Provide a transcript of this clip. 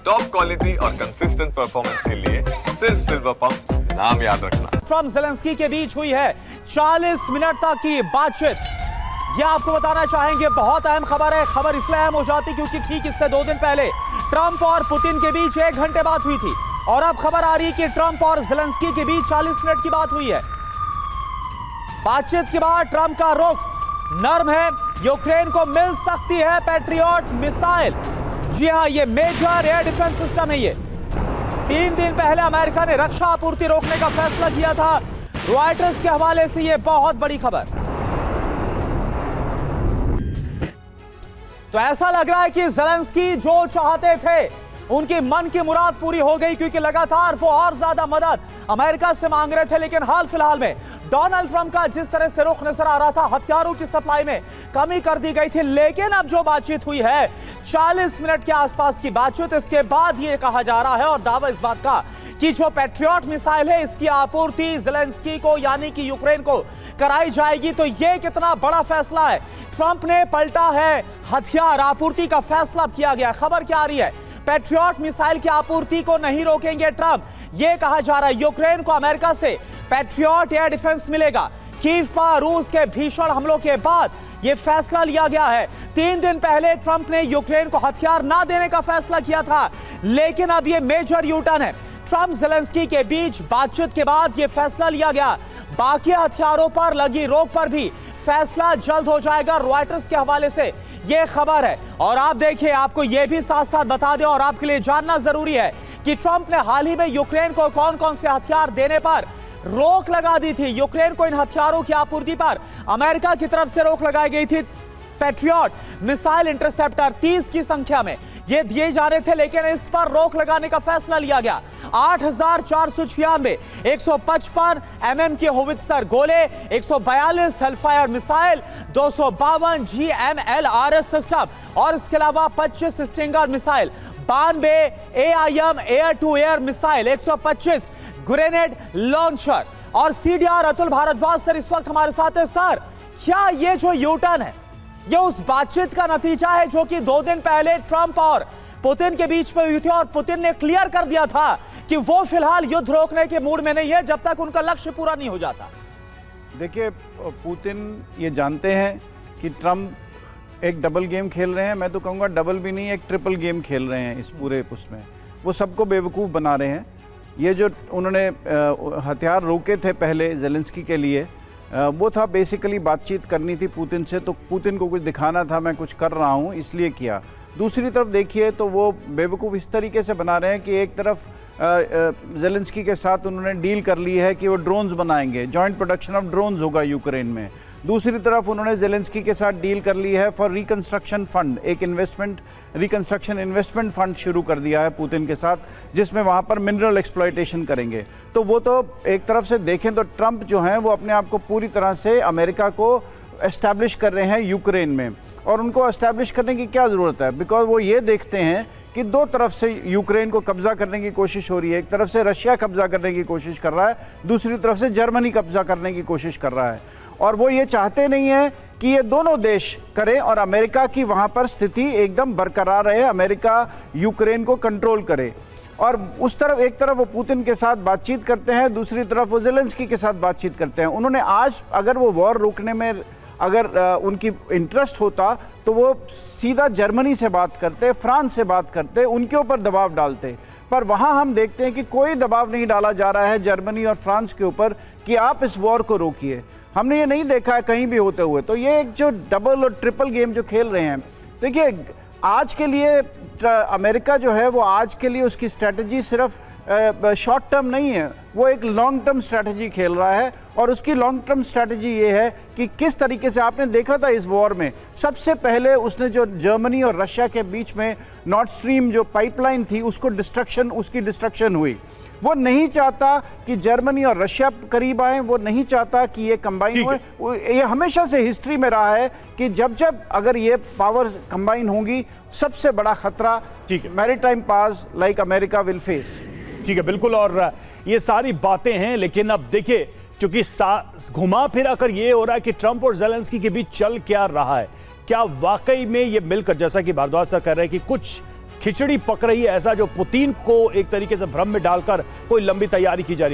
Top quality और consistent performance के लिए सिर्फ सिल्वर पंप नाम याद रखना। ट्रंप ज़ेलेंस्की के बीच हुई है 40 मिनट तक की बातचीत। यह आपको बताना चाहेंगे, बहुत अहम खबर है। खबर इसलिए अहम हो जाती क्योंकि ठीक इससे 2 दिन पहले ट्रंप और पुतिन के बीच 1 घंटे बात हुई थी और अब खबर आ रही है कि ट्रंप और ज़ेलेंस्की के बीच 40 मिनट की बात हुई है। बातचीत के बाद ट्रंप का रुख नर्म है। यूक्रेन को मिल सकती है पैट्रियट मिसाइल। जी हां, ये मेजर एयर डिफेंस सिस्टम है। ये 3 दिन पहले अमेरिका ने रक्षा आपूर्ति रोकने का फैसला किया था। रॉयटर्स के हवाले से यह बहुत बड़ी खबर। तो ऐसा लग रहा है कि ज़ेलेंस्की जो चाहते थे उनकी मन की मुराद पूरी हो गई, क्योंकि लगातार वो और ज्यादा मदद अमेरिका से मांग रहे थे। लेकिन हाल फिलहाल में डोनाल्ड ट्रंप का जिस तरह से रुख नजर आ रहा था, हथियारों की सप्लाई में कमी कर दी गई थी। लेकिन अब जो बातचीत हुई है 40 मिनट के आसपास की बातचीत, इसके बाद यह कहा जा रहा है और दावा इस बात का कि जो पैट्रियट मिसाइल है इसकी आपूर्ति ज़ेलेंस्की को यानी कि यूक्रेन को कराई जाएगी। तो यह कितना बड़ा फैसला है। ट्रंप ने पलटा है हथियार आपूर्ति का फैसला किया गया। खबर क्या आ रही है, पैट्रियट मिसाइल की आपूर्ति को नहीं रोकेंगे ट्रंप। यह कहा जा रहा है यूक्रेन को अमेरिका से पैट्रियट एयर डिफेंस मिलेगा। कीव पर रूस के भीषण हमलों के बाद यह फैसला लिया गया है। 3 दिन पहले ट्रंप ने यूक्रेन को हथियार ना देने का फैसला किया था, लेकिन अब यह मेजर यूटर्न है। ट्रंप ज़ेलेंस्की के बीच बातचीत के बाद यह फैसला लिया गया। बाकी हथियारों पर लगी रोक पर भी फैसला जल्द हो जाएगा। रॉयटर्स के हवाले से यह खबर है। और आप देखिए, आपको यह भी साथ साथ बता दें और आपके लिए जानना जरूरी है कि ट्रंप ने हाल ही में यूक्रेन को कौन कौन से हथियार देने पर रोक लगा दी थी। यूक्रेन को इन हथियारों की आपूर्ति पर अमेरिका की तरफ से रोक लगाई गई थी। पैट्रियट मिसाइल इंटरसेप्टर 30 की संख्या में ये दिए जा रहे थे, लेकिन इस पर रोक लगाने का फैसला लिया गया। 8496 155 mm के होवित्जर गोले, 142 हेलफायर मिसाइल, 252 GMLRS सिस्टम और इसके अलावा 25 Stinger missile, 92 AIM air to air missile, 125 grenade launcher. और CDR अतुल भारद्वाज सर इस वक्त हमारे साथ है। सर, क्या ये जो यूटर्न है ये उस बातचीत का नतीजा है जो कि 2 दिन पहले ट्रंप और पुतिन के बीच में हुई थी और पुतिन ने क्लियर कर दिया था कि वो फिलहाल युद्ध रोकने के मूड में नहीं है जब तक उनका लक्ष्य पूरा नहीं हो जाता? देखिए, पुतिन ये जानते हैं कि ट्रंप एक डबल गेम खेल रहे हैं। मैं तो कहूँगा डबल भी नहीं, एक ट्रिपल गेम खेल रहे हैं इस पूरे उसमें। वो सबको बेवकूफ़ बना रहे हैं। ये जो उन्होंने हथियार रोके थे पहले ज़ेलेंस्की के लिए, वो था बेसिकली बातचीत करनी थी पुतिन से, तो पुतिन को कुछ दिखाना था मैं कुछ कर रहा हूँ इसलिए किया। दूसरी तरफ देखिए तो वो बेवकूफ़ इस तरीके से बना रहे हैं कि एक तरफ ज़ेलेंस्की के साथ उन्होंने डील कर ली है कि वो ड्रोन्स बनाएंगे, जॉइंट प्रोडक्शन ऑफ ड्रोन्स होगा यूक्रेन में। दूसरी तरफ उन्होंने ज़ेलेंस्की के साथ डील कर ली है फॉर रिकंस्ट्रक्शन फंड, एक रिकंस्ट्रक्शन इन्वेस्टमेंट फंड शुरू कर दिया है पुतिन के साथ, जिसमें वहाँ पर मिनरल एक्सप्लॉयटेशन करेंगे। तो वो तो एक तरफ से देखें तो ट्रंप जो हैं वो अपने आप को पूरी तरह से अमेरिका को एस्टैब्लिश कर रहे हैं यूक्रेन में, और उनको एस्टैब्लिश करने की क्या ज़रूरत है, बिकॉज वो ये देखते हैं कि 2 तरफ से यूक्रेन को कब्जा करने की कोशिश हो रही है। एक तरफ से रशिया कब्जा करने की कोशिश कर रहा है, दूसरी तरफ से जर्मनी कब्जा करने की कोशिश कर रहा है। और वो ये चाहते नहीं है कि ये दोनों देश करें और अमेरिका की वहाँ पर स्थिति एकदम बरकरार रहे, अमेरिका यूक्रेन को कंट्रोल करे। और उस तरफ एक तरफ वो पुतिन के साथ बातचीत करते हैं, दूसरी तरफ वो ज़ेलेंस्की के साथ बातचीत करते हैं। उन्होंने आज अगर वो वॉर रोकने में अगर उनकी इंटरेस्ट होता तो वो सीधा जर्मनी से बात करते, फ्रांस से बात करते, उनके ऊपर दबाव डालते। पर वहाँ हम देखते हैं कि कोई दबाव नहीं डाला जा रहा है जर्मनी और फ्रांस के ऊपर कि आप इस वॉर को रोकिए। हमने ये नहीं देखा है कहीं भी होते हुए। तो ये एक जो डबल और ट्रिपल गेम जो खेल रहे हैं, देखिए आज के लिए अमेरिका जो है वो आज के लिए उसकी स्ट्रैटेजी सिर्फ शॉर्ट टर्म नहीं है, वो एक लॉन्ग टर्म स्ट्रैटेजी खेल रहा है। और उसकी लॉन्ग टर्म स्ट्रैटेजी ये है कि किस तरीके से आपने देखा था इस वॉर में, सबसे पहले उसने जो जर्मनी और रशिया के बीच में नॉर्थ स्ट्रीम जो पाइपलाइन थी उसकी डिस्ट्रक्शन हुई। वो नहीं चाहता कि जर्मनी और रशिया करीब आए, वो नहीं चाहता कि ये कंबाइन हो। ये हमेशा से हिस्ट्री में रहा है कि जब अगर ये पावर कंबाइन होंगी, सबसे बड़ा खतरा maritime powers like America will face. ठीक है, बिल्कुल। और ये सारी बातें हैं, लेकिन अब देखिए क्योंकि घुमा फिरा कर ये हो रहा है कि ट्रंप और ज़ेलेंस्की के बीच चल क्या रहा है, क्या वाकई में ये मिलकर, जैसा कि भारद्वाज साहब कह रहे हैं कि कुछ खिचड़ी पक रही है, ऐसा जो पुतिन को एक तरीके से भ्रम में डालकर कोई लंबी तैयारी की जा रही है।